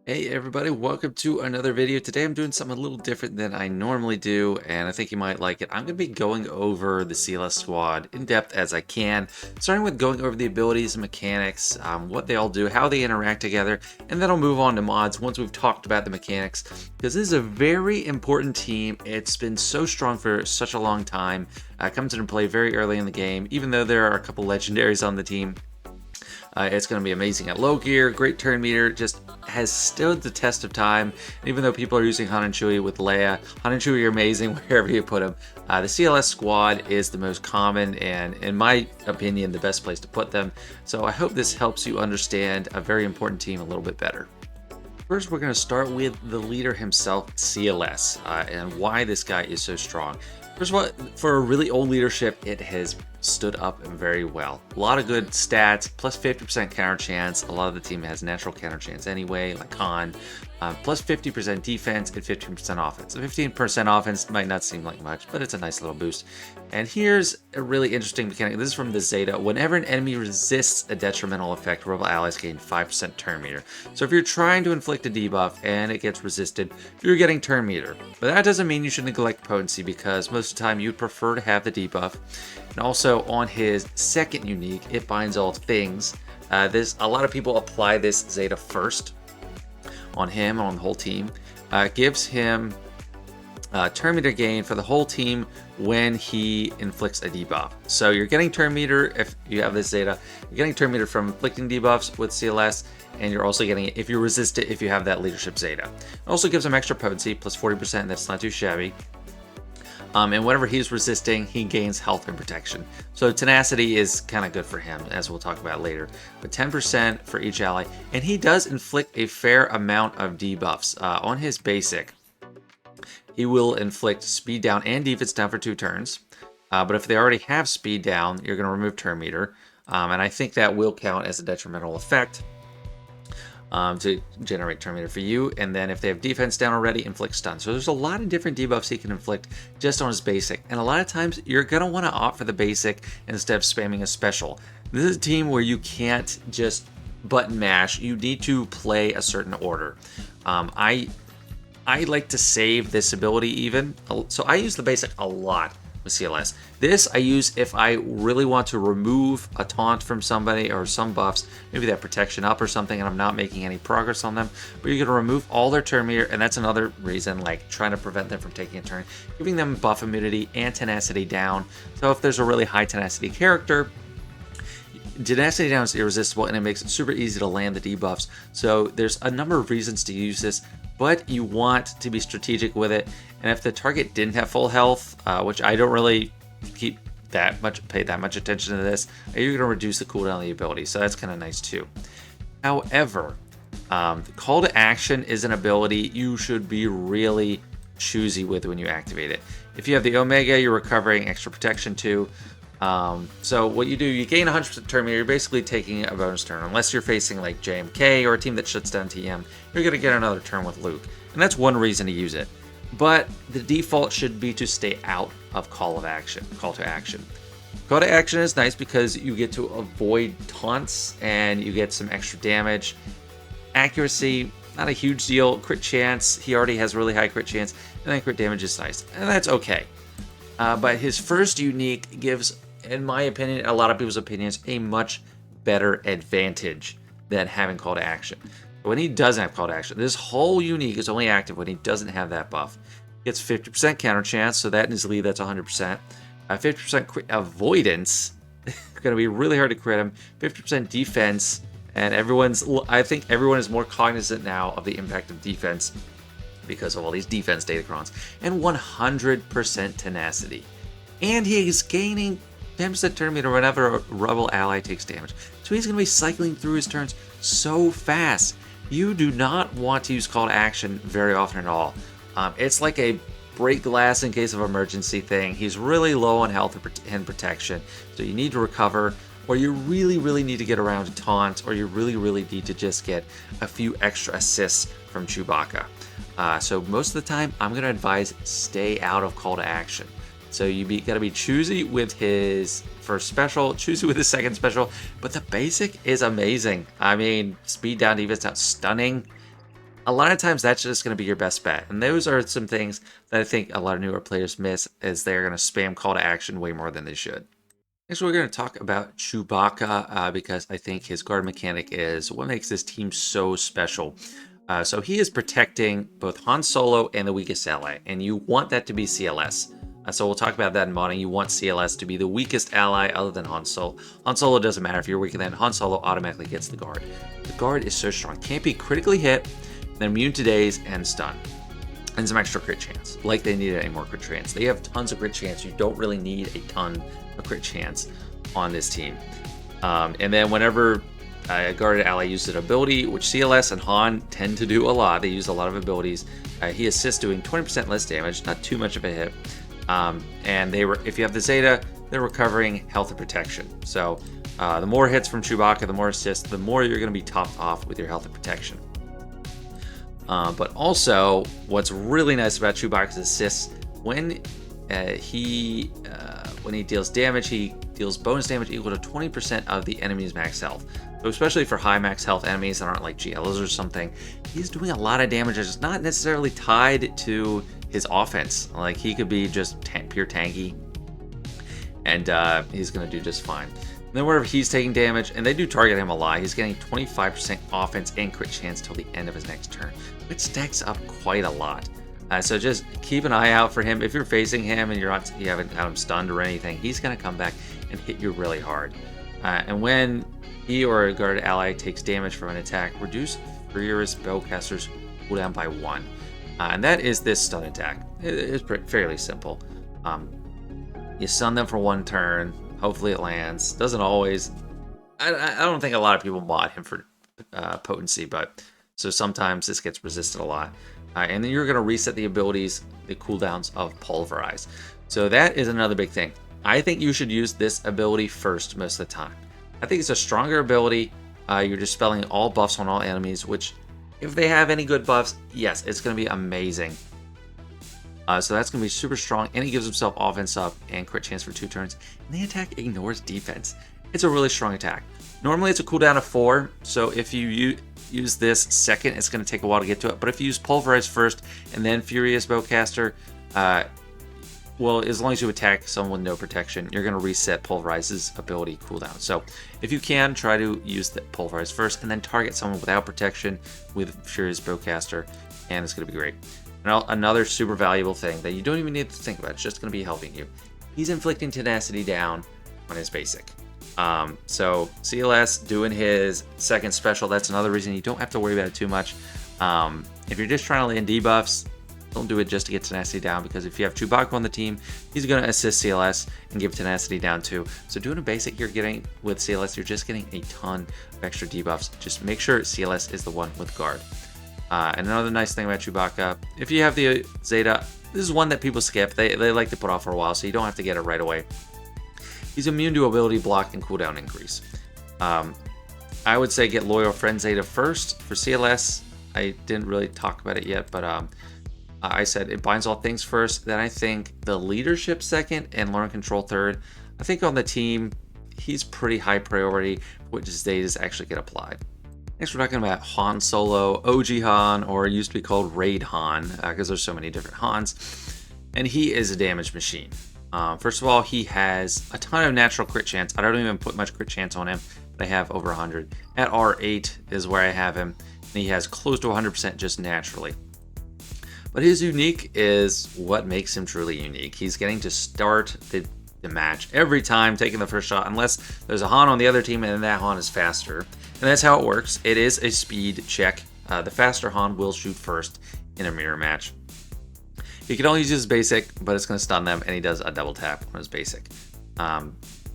Hey everybody, welcome to another video. Today I'm doing something a little different than I normally do, and I think you might like it. I'm going to be going over the CLS squad in depth as I can, starting with going over the abilities and mechanics, what they all do, how they interact together, and then I'll move on to mods once we've talked about the mechanics, because this is a very important team. It's been so strong for such a long time. Comes into play very early in the game, even though there are a couple legendaries on the team. It's going to be amazing at low gear, great turn meter, just has stood the test of time. And even though people are using Han and Chewie with Leia, Han and Chewie are amazing wherever you put them. The CLS squad is the most common and, in my opinion, the best place to put them. So I hope this helps you understand a very important team a little bit better. First, we're going to start with the leader himself, CLS, and why this guy is so strong. First of all, for a really old leadership, it has stood up very well. A lot of good stats, plus 50% counter chance. A lot of the team has natural counter chance anyway, like Han. Plus 50% defense and 15% offense. The 15% offense might not seem like much, but it's a nice little boost. And here's a really interesting mechanic. This is from the Zeta. Whenever an enemy resists a detrimental effect, rebel allies gain 5% turn meter. So if you're trying to inflict a debuff and it gets resisted, you're getting turn meter. But that doesn't mean you should neglect potency, because most of the time you'd prefer to have the debuff. And also on his second unique, it binds all things. A lot of people apply this Zeta first on him and on the whole team. Gives him turn meter gain for the whole team when he inflicts a debuff. So you're getting turn meter if you have this Zeta. You're getting turn meter from inflicting debuffs with CLS, and you're also getting it if you resist it if you have that leadership Zeta. It also gives him extra potency, plus 40%. That's not too shabby. And whenever he's resisting, he gains health and protection. So tenacity is kind of good for him, as we'll talk about later. But 10% for each ally, and he does inflict a fair amount of debuffs. On his basic, he will inflict speed down and defense down for 2 turns. But if they already have speed down, you're going to remove turn meter. And I think that will count as a detrimental effect. To generate turn meter for you, and then if they have defense down already, inflict stun. So there's a lot of different debuffs he can inflict just on his basic, and a lot of times you're gonna want to opt for the basic instead of spamming a special. This is a team where you can't just button mash. You need to play a certain order. I like to save this ability even, so I use the basic a lot with CLS. This I use if I really want to remove a taunt from somebody or some buffs, maybe that protection up or something, and I'm not making any progress on them. But you're gonna remove all their turn meter, and that's another reason, like trying to prevent them from taking a turn, giving them buff immunity and tenacity down. So if there's a really high tenacity character, tenacity down is irresistible, and it makes it super easy to land the debuffs. So there's a number of reasons to use this, but you want to be strategic with it. And if the target didn't have full health, which I don't really pay that much attention to this, you're going to reduce the cooldown of the ability, so that's kind of nice too. However, the call to action is an ability you should be really choosy with when you activate it. If you have the Omega, you're recovering extra protection too. So what you do, you gain 100% turn meter. You're basically taking a bonus turn. Unless you're facing like JMK or a team that shuts down TM, you're going to get another turn with Luke. And that's one reason to use it. But the default should be to stay out of call to action. Call to action is nice because you get to avoid taunts and you get some extra damage. Accuracy, not a huge deal. Crit chance, he already has really high crit chance. And then crit damage is nice. And that's okay. But his first unique gives, in my opinion, a lot of people's opinions, a much better advantage than having call to action. When he doesn't have call to action, this whole unique is only active when he doesn't have that buff. He gets 50% counter chance, so that in his lead, that's 100%. 50% crit avoidance, going to be really hard to crit him. 50% defense, and I think everyone is more cognizant now of the impact of defense because of all these defense datacrons, and 100% tenacity. And he is gaining 10% turn meter whenever a rebel ally takes damage. So he's going to be cycling through his turns so fast. You do not want to use call to action very often at all. It's like a break glass in case of emergency thing. He's really low on health and protection, so you need to recover, or you really need to get around to taunt, or you really need to just get a few extra assists from Chewbacca. So most of the time, I'm going to advise stay out of call to action. So you got to be choosy with his first special, choosy with his second special, but the basic is amazing. I mean, speed down, defense down, stunning. a lot of times that's just going to be your best bet. And those are some things that I think a lot of newer players miss, as they're going to spam call to action way more than they should. Next, we're going to talk about Chewbacca, because I think his guard mechanic is what makes this team so special. So he is protecting both Han Solo and the weakest ally, and you want that to be CLS. So we'll talk about that in modding. You want CLS to be the weakest ally other than Han Solo. Han Solo doesn't matter. If you're weaker than Han Solo, automatically gets the guard. The guard is so strong. Can't be critically hit, then immune to daze and stun. And some extra crit chance. Like they needed any more crit chance. They have tons of crit chance. You don't really need a ton of crit chance on this team. And then whenever a guarded ally uses an ability, which CLS and Han tend to do a lot, they use a lot of abilities, he assists doing 20% less damage, not too much of a hit. And if you have the Zeta, they're recovering health and protection. So the more hits from Chewbacca, the more assists, the more you're going to be topped off with your health and protection. But also, what's really nice about Chewbacca's assists, when he deals damage, he deals bonus damage equal to 20% of the enemy's max health. So especially for high max health enemies that aren't like GLs or something, he's doing a lot of damage that's not necessarily tied to his offense. Like, he could be just pure tanky, and he's going to do just fine. And then wherever he's taking damage, and they do target him a lot, he's getting 25% offense and crit chance till the end of his next turn, which stacks up quite a lot. So just keep an eye out for him. If you're facing him and you haven't had him stunned or anything, he's going to come back and hit you really hard. And when he or a guarded ally takes damage from an attack, reduce Furious Bowcaster's cooldown by 1. And that is this stun attack. It's fairly simple. You stun them for 1 turn. Hopefully it lands. Doesn't always. I don't think a lot of people mod him for potency, but so sometimes this gets resisted a lot. And then you're going to reset the abilities, the cooldowns of Pulverize. So that is another big thing. I think you should use this ability first most of the time. I think it's a stronger ability. You're dispelling all buffs on all enemies, which, if they have any good buffs, yes, it's going to be amazing. So that's going to be super strong, and he gives himself offense up and crit chance for 2 turns. And the attack ignores defense. It's a really strong attack. Normally it's a cooldown of 4, so if you use this second, it's going to take a while to get to it. But if you use Pulverize first and then Furious Bowcaster, well, as long as you attack someone with no protection, you're going to reset Pulverize's ability cooldown. So if you can, try to use the Pulverize first and then target someone without protection with Furious Bowcaster, and it's going to be great. Now, another super valuable thing that you don't even need to think about, it's just going to be helping you. He's inflicting tenacity down on his basic. So CLS doing his second special, that's another reason you don't have to worry about it too much. If you're just trying to land debuffs, don't do it just to get tenacity down, because if you have Chewbacca on the team, he's going to assist CLS and give tenacity down too. So doing a basic you're getting with CLS, you're just getting a ton of extra debuffs. Just make sure CLS is the one with guard. And another nice thing about Chewbacca, if you have the Zeta, this is one that people skip. They like to put off for a while, so you don't have to get it right away. He's immune to ability block and cooldown increase. I would say get Loyal Friend Zeta first. For CLS, I didn't really talk about it yet, but I said it binds all things first. Then I think the leadership second and learn control third. I think on the team, he's pretty high priority, which Zetas actually get applied. Next, we're talking about Han Solo, OG Han, or used to be called Raid Han, because there's so many different Hans. And he is a damage machine. First of all, he has a ton of natural crit chance. I don't even put much crit chance on him, but I have over 100. At R8 is where I have him, and he has close to 100% just naturally. But his unique is what makes him truly unique. He's getting to start the match every time, taking the first shot, unless there's a Han on the other team and that Han is faster. And that's how it works. It is a speed check. The faster Han will shoot first in a mirror match. He can only use his basic, but it's going to stun them, and he does a double tap on his basic.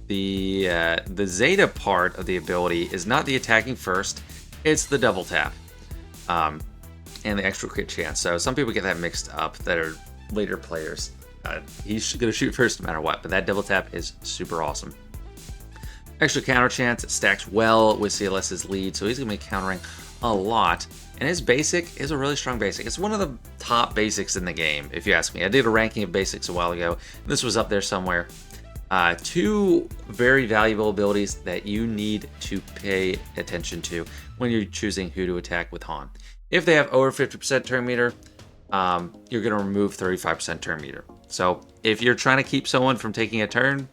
The Zeta part of the ability is not the attacking first, it's the double tap. And the extra crit chance. So some people get that mixed up that are later players. He's going to shoot first no matter what, but that double tap is super awesome. Extra counter chance, it stacks well with CLS's lead, so he's going to be countering a lot. And his basic is a really strong basic. It's one of the top basics in the game, if you ask me. I did a ranking of basics a while ago. This was up there somewhere. 2 very valuable abilities that you need to pay attention to when you're choosing who to attack with Han. If they have over 50% turn meter, you're going to remove 35% turn meter. So if you're trying to keep someone from taking a turn,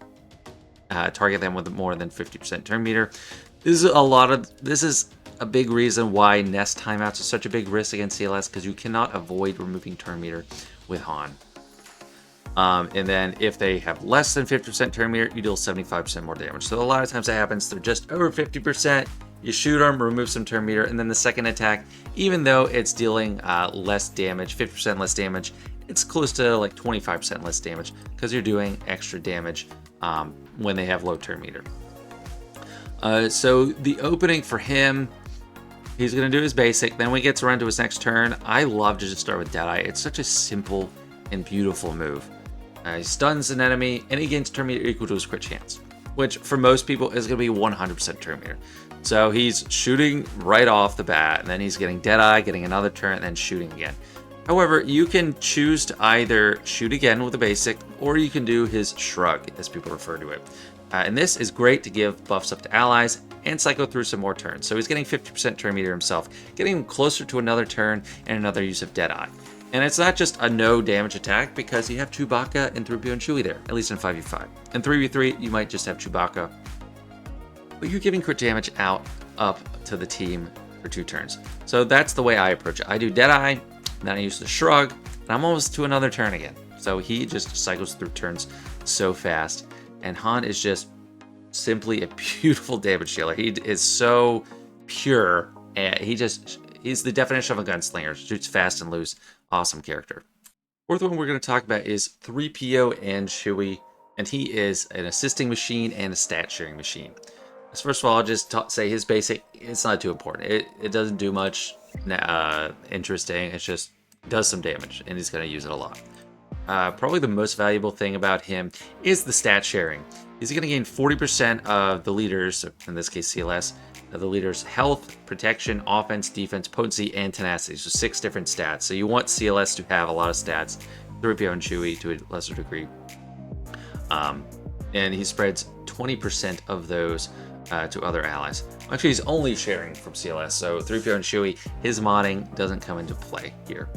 target them with more than 50% turn meter. This is a big reason why nest timeouts are such a big risk against CLS, because you cannot avoid removing turn meter with Han. And then if they have less than 50% turn meter, you deal 75% more damage. So a lot of times that happens, they're just over 50%, you shoot them, remove some turn meter, and then the second attack, even though it's dealing less damage, 50% less damage, it's close to like 25% less damage, because you're doing extra damage when they have low turn meter. So the opening for him, he's going to do his basic, then when he gets around to his next turn, I love to just start with Deadeye. It's such a simple and beautiful move. He stuns an enemy, and he gains turn meter equal to his crit chance, which for most people is going to be 100% turn meter. So he's shooting right off the bat, and then he's getting Deadeye, getting another turn, and then shooting again. However, you can choose to either shoot again with a basic, or you can do his shrug, as people refer to it. And this is great to give buffs up to allies and cycle through some more turns. So he's getting 50% turn meter himself, getting him closer to another turn and another use of Deadeye. And it's not just a no damage attack, because you have Chewbacca and Threepio and Chewie there, at least in 5v5. In 3v3, you might just have Chewbacca, but you're giving crit damage out up to the team for 2 turns. So that's the way I approach it. I do Deadeye, then I use the shrug, and I'm almost to another turn again. So he just cycles through turns so fast. And Han is just simply a beautiful damage dealer. He is so pure, and he's the definition of a gunslinger. Shoots fast and loose. Awesome character. Fourth one we're going to talk about is Threepio and Chewie, and he is an assisting machine and a stat sharing machine. So first of all, I'll just say his basic, it's not too important. It doesn't do much interesting. It just does some damage, and he's going to use it a lot. Probably the most valuable thing about him is the stat sharing. He's going to gain 40% of the leaders, in this case CLS, of the leaders' health, protection, offense, defense, potency, and tenacity. So 6 different stats. So you want CLS to have a lot of stats. Threepio and Chewie to a lesser degree. And he spreads 20% of those to other allies. Actually, he's only sharing from CLS. So Threepio and Chewie, his modding doesn't come into play here.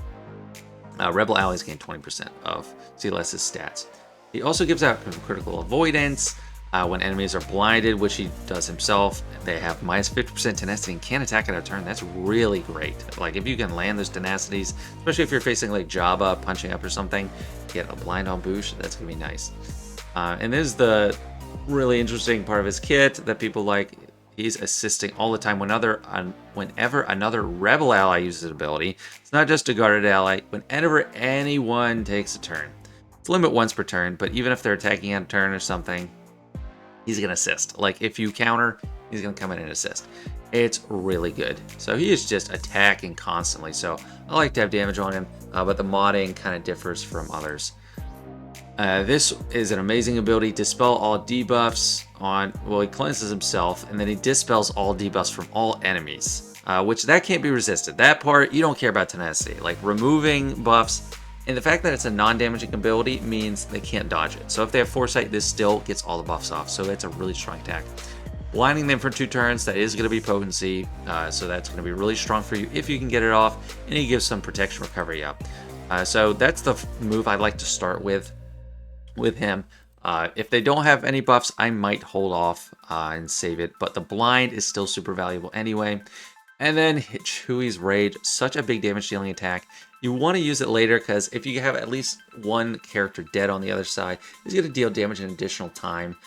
Rebel allies gain 20% of CLS's stats. He also gives out critical avoidance when enemies are blinded, which he does himself. They have minus 50% tenacity and can't attack at a turn. That's really great. Like, if you can land those tenacities, especially if you're facing like Jabba punching up or something, get a blind on boost, that's gonna be nice. And this is the really interesting part of his kit that people like. He's assisting all the time whenever another rebel ally uses an ability. It's not just a guarded ally. Whenever anyone takes a turn. It's limit once per turn, but even if they're attacking on a turn or something, he's going to assist. Like, if you counter, he's going to come in and assist. It's really good. So he is just attacking constantly. So I like to have damage on him, but the modding kind of differs from others. This is an amazing ability. Dispel all debuffs on, well, he cleanses himself, and then he dispels all debuffs from all enemies, which that can't be resisted. That part, you don't care about tenacity. Like, removing buffs, and the fact that it's a non-damaging ability means they can't dodge it. So if they have Foresight, this still gets all the buffs off. So it's a really strong attack. Blinding them for 2 turns, that is going to be potency. So that's going to be really strong for you if you can get it off, and he gives some protection recovery up. So that's the move I like to start with him. If they don't have any buffs, I might hold off and save it, but the blind is still super valuable anyway. And then Chewie's Rage, such a big damage dealing attack. You want to use it later, because if you have at least one character dead on the other side, he's going to deal damage in additional time.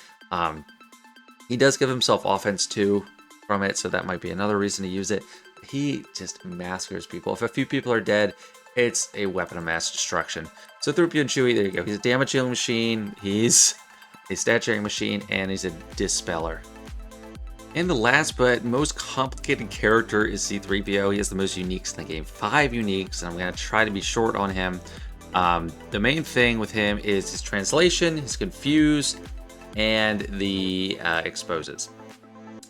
He does give himself offense too from it, so that might be another reason to use it. He just massacres people. If a few people are dead, it's a weapon of mass destruction. So Threepio and Chewie, there you go. He's a damage dealing machine, he's a stat sharing machine, and he's a dispeller. And the last but most complicated character is C-3PO. He has the most uniques in the game, 5 uniques, and I'm going to try to be short on him. The main thing with him is his translation, his confuse, and the exposes.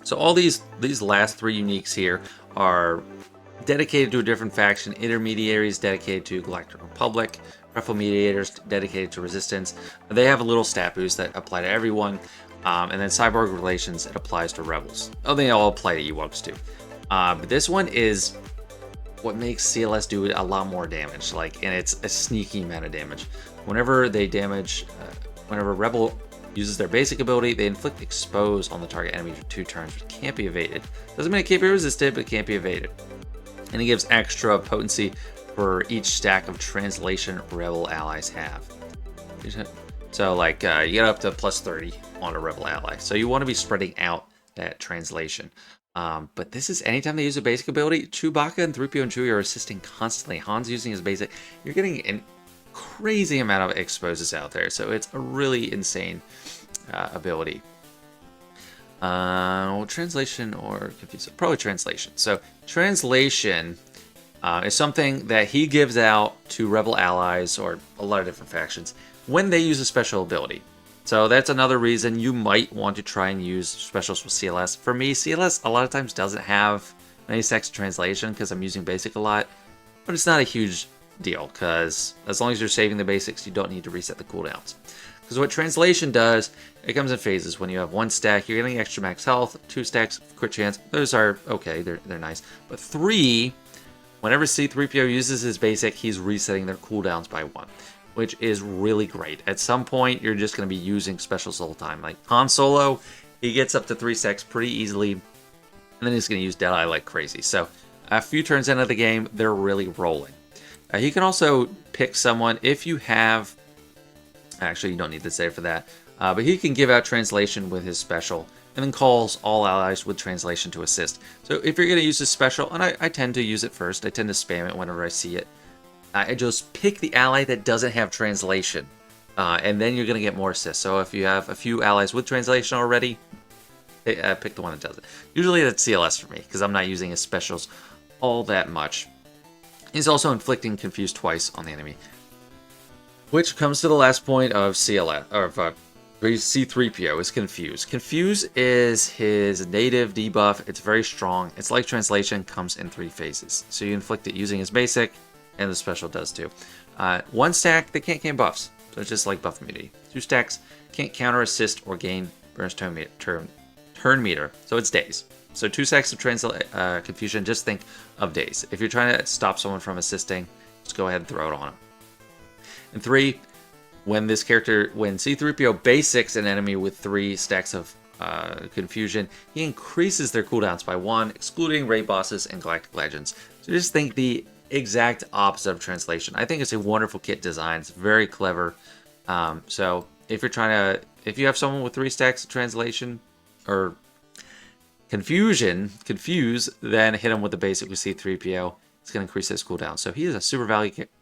So all these last 3 uniques here are dedicated to a different faction. Intermediaries dedicated to Galactic Republic, Rifle Mediators dedicated to Resistance. They have a little stat boost that apply to everyone. And then Cyborg Relations, it applies to Rebels. Oh, they all apply to Ewoks too. But this one is what makes CLS do a lot more damage, and it's a sneaky amount of damage. Whenever they damage, whenever Rebel uses their basic ability, they inflict expose on the target enemy for 2 turns, which can't be evaded. Doesn't mean it can't be resisted, but it can't be evaded. And it gives extra potency for each stack of translation Rebel allies have. So you get up to plus 30 on a Rebel ally. So you want to be spreading out that translation. But this is anytime they use a basic ability, Chewbacca and Threepio and Chewie are assisting constantly. Han's using his basic. You're getting an crazy amount of exposes out there. So it's a really insane ability. Translation or confused? Probably translation. So translation is something that he gives out to Rebel allies or a lot of different factions when they use a special ability. So that's another reason you might want to try and use specials with CLS. For me, CLS a lot of times doesn't have many stacks of translation because I'm using basic a lot, but it's not a huge deal because as long as you're saving the basics, you don't need to reset the cooldowns. Because what translation does, it comes in phases. When you have 1 stack, you're getting extra max health. 2 stacks, crit chance. Those are okay, they're nice. But 3, whenever C-3PO uses his basic, he's resetting their cooldowns by 1, which is really great. At some point, you're just going to be using specials all the time. Like Han Solo, he gets up to 3 stacks pretty easily, and then he's going to use Deadeye like crazy. So a few turns into the game, they're really rolling. He can also pick someone if you have... Actually, you don't need to save for that. But he can give out translation with his special, and then calls all allies with translation to assist. So if you're going to use his special, and I tend to use it first, I tend to spam it whenever I see it. I just pick the ally that doesn't have translation, and then you're going to get more assists. So if you have a few allies with translation already, pick the one that does it. Usually that's CLS for me, because I'm not using his specials all that much. He's also inflicting confuse twice on the enemy. Which comes to the last point of CLS, or C-3PO, is Confuse. Confuse is his native debuff. It's very strong. It's like translation, comes in 3 phases. So you inflict it using his basic, and the special does too. 1 stack, they can't gain buffs. So it's just like buff immunity. 2 stacks, can't counter, assist, or gain burst turn meter. So it's days. So 2 stacks of confusion, just think of days. If you're trying to stop someone from assisting, just go ahead and throw it on him. And 3, when C-3PO basics an enemy with 3 stacks of confusion, he increases their cooldowns by 1, excluding raid bosses and galactic legends. So just think the exact opposite of translation. I think it's a wonderful kit design. It's very clever. So if you have someone with 3 stacks of translation or confuse, then hit him with the basic with C-3PO. It's going to increase his cooldown. So he is a super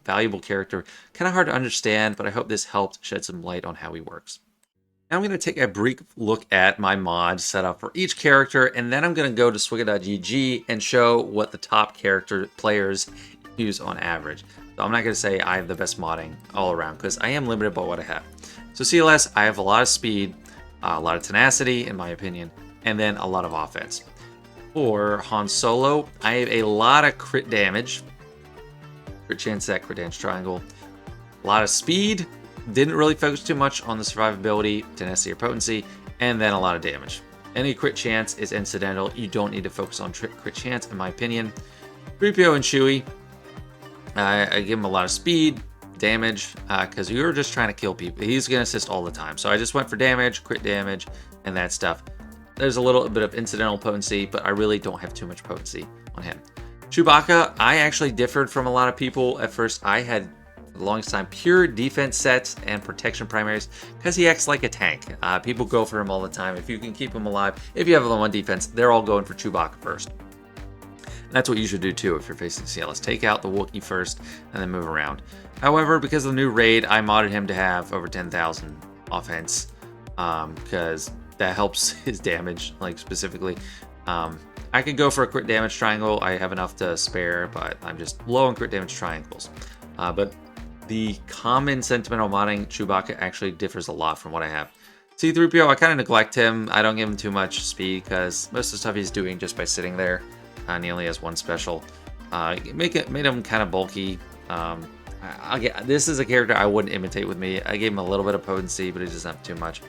valuable character. Kind of hard to understand, but I hope this helped shed some light on how he works. Now I'm going to take a brief look at my mod setup for each character, and then I'm going to go to swigga.gg and show what the top players use on average. So I'm not going to say I have the best modding all around, because I am limited by what I have. So CLS, I have a lot of speed, a lot of tenacity, in my opinion, and then a lot of offense. For Han Solo, I have a lot of crit damage. Crit chance, that crit damage triangle. A lot of speed. Didn't really focus too much on the survivability, tenacity, or potency. And then a lot of damage. Any crit chance is incidental. You don't need to focus on crit chance, in my opinion. Threepio and Chewie, I give him a lot of speed, damage, because you're just trying to kill people. He's going to assist all the time. So I just went for damage, crit damage, and that stuff. There's a little bit of incidental potency, but I really don't have too much potency on him. Chewbacca, I actually differed from a lot of people. At first, I had, for the longest time, pure defense sets and protection primaries because he acts like a tank. People go for him all the time. If you can keep him alive, if you have him on defense, they're all going for Chewbacca first. And that's what you should do too if you're facing CLS. Take out the Wookiee first and then move around. However, because of the new raid, I modded him to have over 10,000 offense because that helps his damage, like specifically. I could go for a crit damage triangle. I have enough to spare, but I'm just low on crit damage triangles. But the common sentimental modding Chewbacca actually differs a lot from what I have. C-3PO, I kind of neglect him. I don't give him too much speed because most of the stuff he's doing just by sitting there. And he only has 1 special. Made him kind of bulky. This is a character I wouldn't imitate with me. I gave him a little bit of potency, but he doesn't have too much.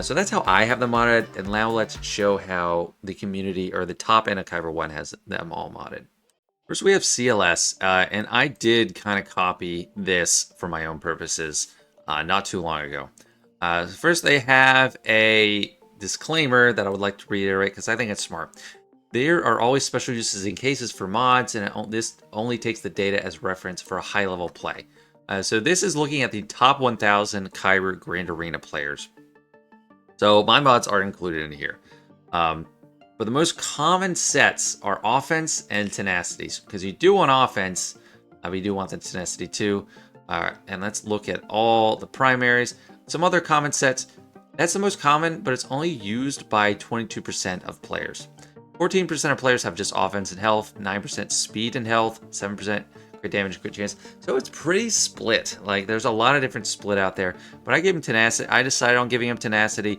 So that's how I have them modded, and now let's show how the community, or the top end of Kyber 1 has them all modded. First, we have CLS, and I did kind of copy this for my own purposes not too long ago. First, they have a disclaimer that I would like to reiterate because I think it's smart. There are always special uses in cases for mods, and this only takes the data as reference for a high-level play. So this is looking at the top 1,000 Kairu Grand Arena players. So my mods are included in here. But the most common sets are offense and tenacity. Because you do want offense, but you do want the tenacity too. And let's look at all the primaries. Some other common sets. That's the most common, but it's only used by 22% of players. 14% of players have just offense and health, 9% speed and health, 7% crit damage, crit chance. So it's pretty split. Like, there's a lot of different split out there. But I gave him tenacity. I decided on giving him tenacity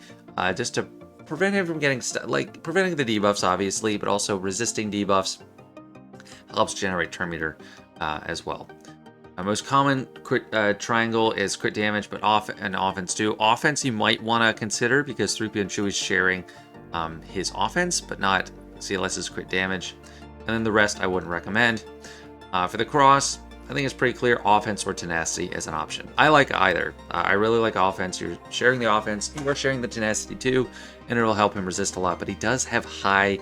just to prevent him from getting like preventing the debuffs, obviously, but also resisting debuffs helps generate turn meter as well. Most common crit triangle is crit damage, but offense too. Offense you might want to consider because Threepio and Chewie is sharing his offense, but not CLS's crit damage. And then the rest I wouldn't recommend. For the cross, I think it's pretty clear offense or tenacity as an option. I like either. I really like offense. You're sharing the offense, you are sharing the tenacity too, and it'll help him resist a lot. But he does have high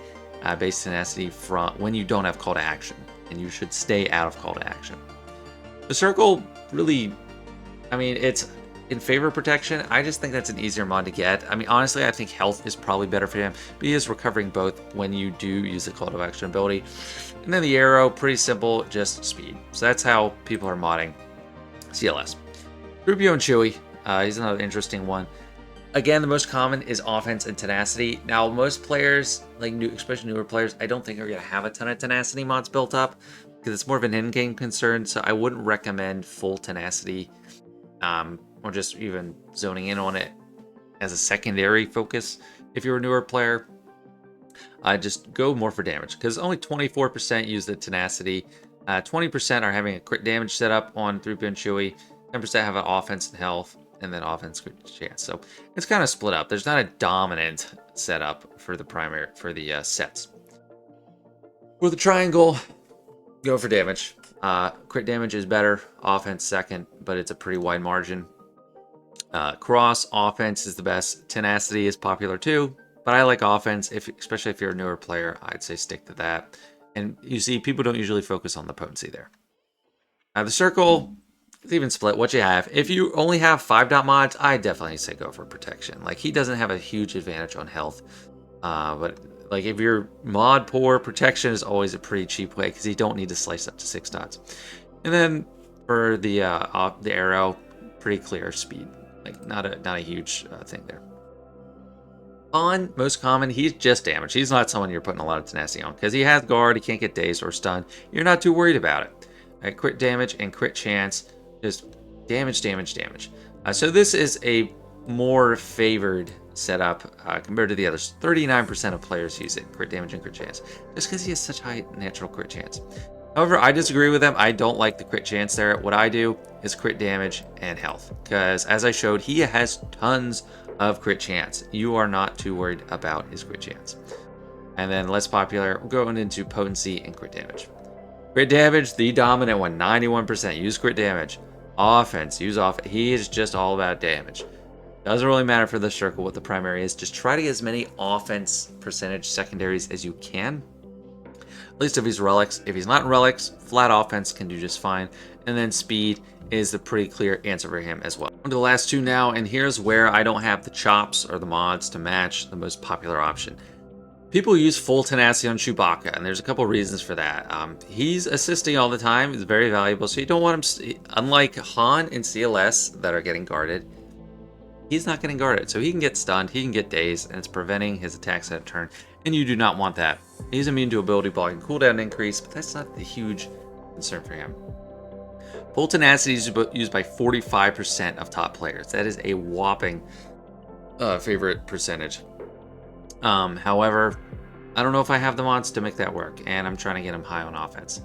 base tenacity from when you don't have call to action, and you should stay out of call to action. The circle really, I mean, it's in favor of protection. I just think that's an easier mod to get. I mean, honestly, I think health is probably better for him, but he is recovering both when you do use the call to action ability. And then the arrow, pretty simple, just speed. So that's how people are modding CLS. Threepio and Chewie, he's another interesting one. Again, the most common is offense and tenacity. Now, most players, like especially newer players, I don't think are going to have a ton of tenacity mods built up because it's more of an in-game concern. So I wouldn't recommend full tenacity or just even zoning in on it as a secondary focus. If you're a newer player, just go more for damage because only 24% use the tenacity. 20% are having a crit damage setup on Threepio and Chewie. 10% have an offense and health, and then offense crit chance. So it's kind of split up. There's not a dominant setup for the primary sets. For the triangle, go for damage. Crit damage is better, offense second, but it's a pretty wide margin. Cross offense is the best. Tenacity is popular too. But I like offense, especially if you're a newer player. I'd say stick to that. And you see, people don't usually focus on the potency there. The circle, it's even split what you have. If you only have 5-dot mods, I definitely say go for protection. Like, he doesn't have a huge advantage on health. But like, if you're mod poor, protection is always a pretty cheap way because you don't need to slice up to 6 dots. And then for the arrow, pretty clear speed. Like, not a huge thing there. On most common, he's just damage. He's not someone you're putting a lot of tenacity on because he has guard, he can't get dazed or stunned. You're not too worried about it. Crit damage and crit chance, just damage. So this is a more favored setup compared to the others. 39% of players use it, crit damage and crit chance, just because he has such high natural crit chance. However, I disagree with them. I don't like the crit chance there. What I do is crit damage and health because, as I showed, he has tons of crit chance. You are not too worried about his crit chance. And then less popular, we're going into potency and crit damage. Crit damage, the dominant one, 91%. Use crit damage. Offense, use off. He is just all about damage. Doesn't really matter for the circle what the primary is. Just try to get as many offense percentage secondaries as you can. At least if he's relics. If he's not in relics, flat offense can do just fine. And then speed is the pretty clear answer for him as well. On to the last two now, and here's where I don't have the chops or the mods to match the most popular option. People use full tenacity on Chewbacca, and there's a couple reasons for that. He's assisting all the time, he's very valuable, so you don't want him, unlike Han and CLS that are getting guarded, he's not getting guarded, so he can get stunned, he can get dazed, and it's preventing his attacks at a turn, and you do not want that. He's immune to ability block and cooldown increase, but that's not the huge concern for him. Full tenacity is used by 45% of top players. That is a whopping favorite percentage. However, I don't know if I have the mods to make that work, and I'm trying to get him high on offense.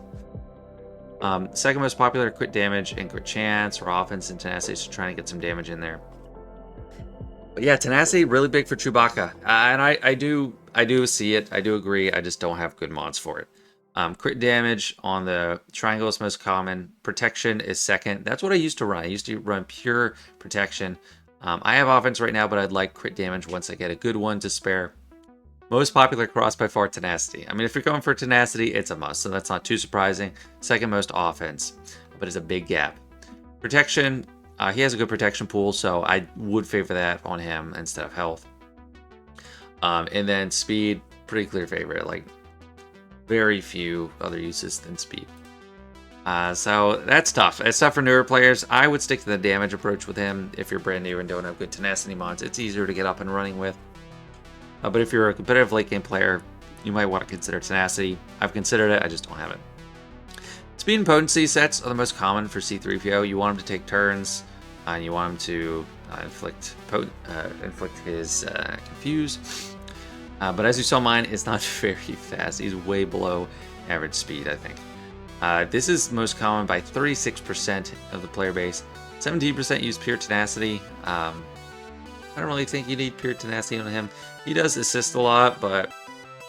Second most popular, crit damage and crit chance, or offense and tenacity, so trying to get some damage in there. But yeah, tenacity really big for Chewbacca, and I do see it. I do agree. I just don't have good mods for it. Crit damage on the triangle is most common. Protection is second. That's what I used to run. I used to run pure protection. I have offense right now, but I'd like crit damage once I get a good one to spare. Most popular cross by far, tenacity. I mean, if you're going for tenacity, it's a must, so that's not too surprising. Second most offense, but it's a big gap. Protection, he has a good protection pool, so I would favor that on him instead of health. And then speed, pretty clear favorite. Like, very few other uses than speed. So that's tough. It's tough for newer players. I would stick to the damage approach with him if you're brand new and don't have good tenacity mods. It's easier to get up and running with. But if you're a competitive late game player, you might want to consider tenacity. I've considered it, I just don't have it. Speed and potency sets are the most common for C-3PO. You want him to take turns, and you want him to inflict his confuse. But as you saw, mine is not very fast. He's way below average speed, I think. This is most common by 36% of the player base. 17% use pure tenacity. I don't really think you need pure tenacity on him. He does assist a lot, but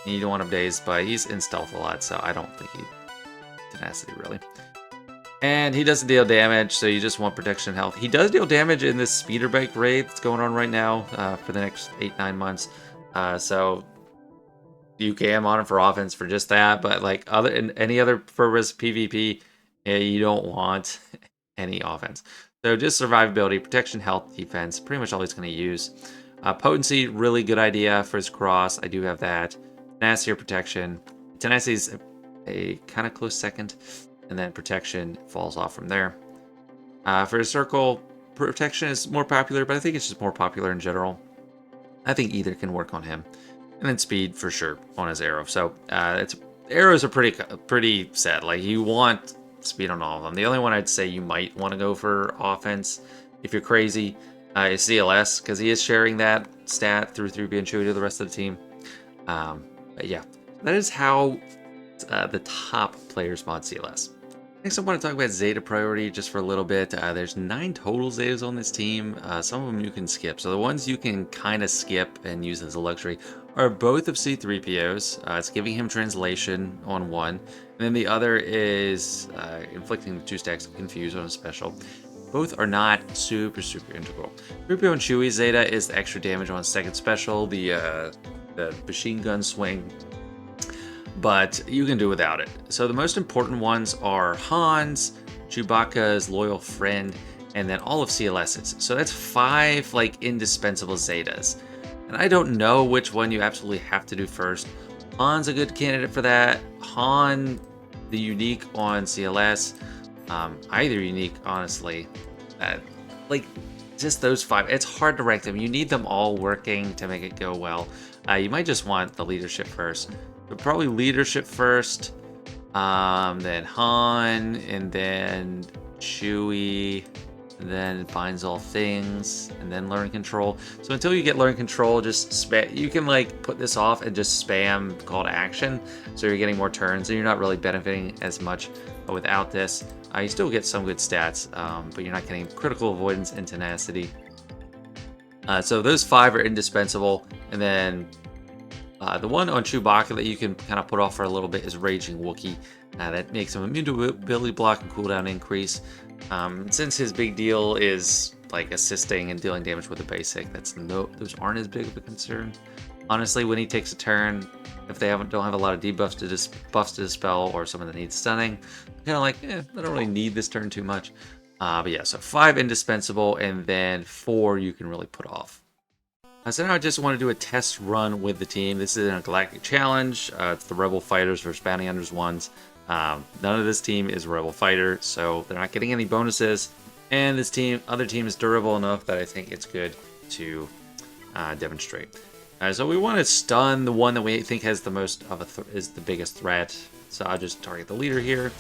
you don't want him dazed, but he's in stealth a lot, so I don't think he tenacity really. And he doesn't deal damage, so you just want protection and health. He does deal damage in this speeder bike raid that's going on right now for the next 8-9 months. So you can on him for offense for just that, but like any other purpose PvP, you don't want any offense. So just survivability, protection, health, defense, pretty much all he's going to use. Potency, really good idea for his cross. I do have that. Tenacity or protection. Tenacity is a kind of close second, and then protection falls off from there. For his circle, protection is more popular, but I think it's just more popular in general. I think either can work on him. And then speed for sure on his arrow. So arrows are pretty set. Like you want speed on all of them. The only one I'd say you might want to go for offense if you're crazy is CLS, because he is sharing that stat through Threepio and Chewie to the rest of the team. But yeah, that is how the top players mod CLS. Next, I want to talk about Zeta Priority just for a little bit. There's 9 total Zetas on this team. Some of them you can skip. So the ones you can kind of skip and use as a luxury are both of C-3PO's. It's giving him translation on one. And then the other is inflicting the 2 stacks of confuse on a special. Both are not super integral. Threepio and Chewie Zeta is the extra damage on second special, the machine gun swing. But you can do without it. So the most important ones are Han's, Chewbacca's loyal friend, and then all of CLS's. So that's 5 like indispensable Zetas. And I don't know which one you absolutely have to do first. Han's a good candidate for that. Han, the unique on CLS. Either unique, honestly. Like just those 5. It's hard to rank them. You need them all working to make it go well. You might just want the leadership first. But probably leadership first, then Han, and then Chewie, and then finds all things, and then learn control. So until you get learn control, just spam. You can like put this off and just spam call to action, so you're getting more turns, and you're not really benefiting as much without this. You still get some good stats, but you're not getting critical avoidance and tenacity. So those 5 are indispensable, and then the one on Chewbacca that you can kind of put off for a little bit is Raging Wookiee. That makes him immune to ability block and cooldown increase. Since his big deal is like assisting and dealing damage with a basic, those aren't as big of a concern. Honestly, when he takes a turn, if they don't have a lot of debuffs buffs to dispel or someone that needs stunning, kind of like, I don't really need this turn too much. But yeah, so 5 indispensable, and then 4 you can really put off. So now I just want to do a test run with the team. This is a Galactic Challenge. It's the Rebel Fighters versus Bounty Hunters ones. None of this team is Rebel Fighter, so they're not getting any bonuses. And this other team is durable enough that I think it's good to demonstrate. So we want to stun the one that we think has the most of is the biggest threat. So I'll just target the leader here.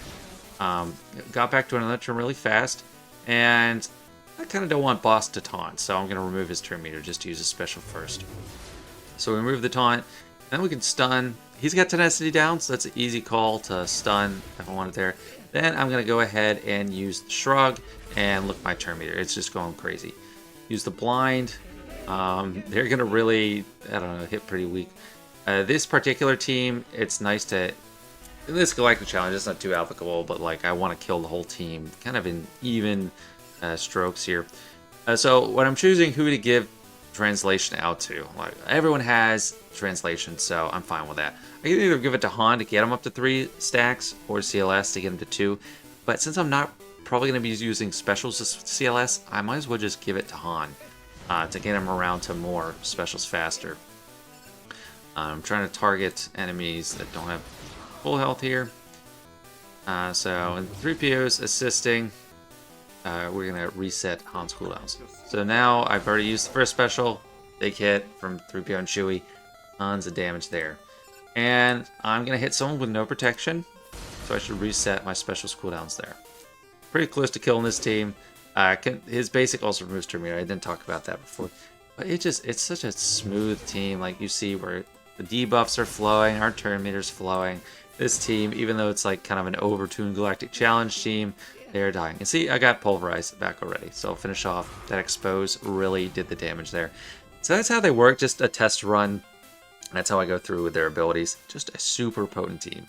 Got back to another turn really fast, and I kind of don't want boss to taunt, so I'm going to remove his turn meter just to use a special first. So we remove the taunt, then we can stun. He's got tenacity down, so that's an easy call to stun if I want it there. Then I'm going to go ahead and use the shrug and look my turn meter. It's just going crazy. Use the blind. They're going to really, I don't know, hit pretty weak. This particular team, it's nice to in this galactic challenge, it's not too applicable, but like I want to kill the whole team, kind of in even strokes here. So when I'm choosing who to give translation out to, like everyone has translation, so I'm fine with that. I can either give it to Han to get him up to 3 stacks, or CLS to get him to 2. But since I'm not probably going to be using specials to CLS, I might as well just give it to Han to get him around to more specials faster. I'm trying to target enemies that don't have full health here. So, and Threepio's assisting. We're going to reset Han's cooldowns. So now I've already used the first special. Big hit from Threepio and Chewie. Tons of damage there. And I'm going to hit someone with no protection. So I should reset my specials cooldowns there. Pretty close to killing this team. His basic also removes turn meter. I didn't talk about that before. But it's such a smooth team. Like you see where the debuffs are flowing, our turn meter's flowing. This team, even though it's like kind of an overtuned Galactic Challenge team, they're dying. And see, I got Pulverized back already. So I'll finish off. That Expose really did the damage there. So that's how they work, just a test run. That's how I go through with their abilities. Just a super potent team.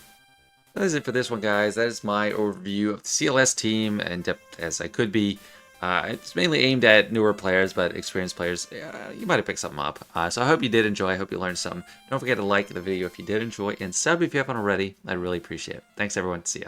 That is it for this one, guys. That is my overview of the CLS team, in depth as I could be. It's mainly aimed at newer players, but experienced players, you might have picked something up. So I hope you did enjoy. I hope you learned something. Don't forget to like the video if you did enjoy, and sub if you haven't already. I'd really appreciate it. Thanks, everyone. See ya.